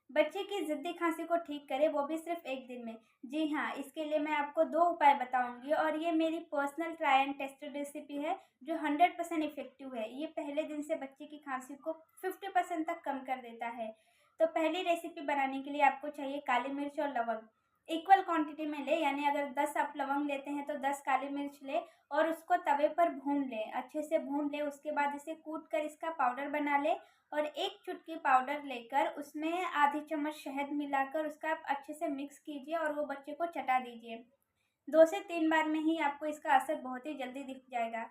बच्चे की ज़िद्दी खांसी को ठीक करें, वो भी सिर्फ 1 दिन में। जी हाँ, इसके लिए मैं आपको 2 उपाय बताऊँगी और ये मेरी personal try and tested recipe है जो 100% इफ़ेक्टिव है। ये पहले दिन से बच्चे की खांसी को 50% तक कम कर देता है। तो पहली रेसिपी बनाने के लिए आपको चाहिए काली मिर्च और लवंग। इक्वल क्वांटिटी में लें, यानी अगर 10 आप लवंग लेते हैं तो 10 काली मिर्च लें और उसको तवे पर भून लें, अच्छे से भून लें। उसके बाद इसे कूट कर इसका पाउडर बना लें और 1 चुटकी पाउडर लेकर उसमें आधी चम्मच शहद मिलाकर उसका आप अच्छे से मिक्स कीजिए और वो बच्चे को चटा दीजिए। 2 से 3 बार में ही आपको इसका असर बहुत ही जल्दी दिख जाएगा।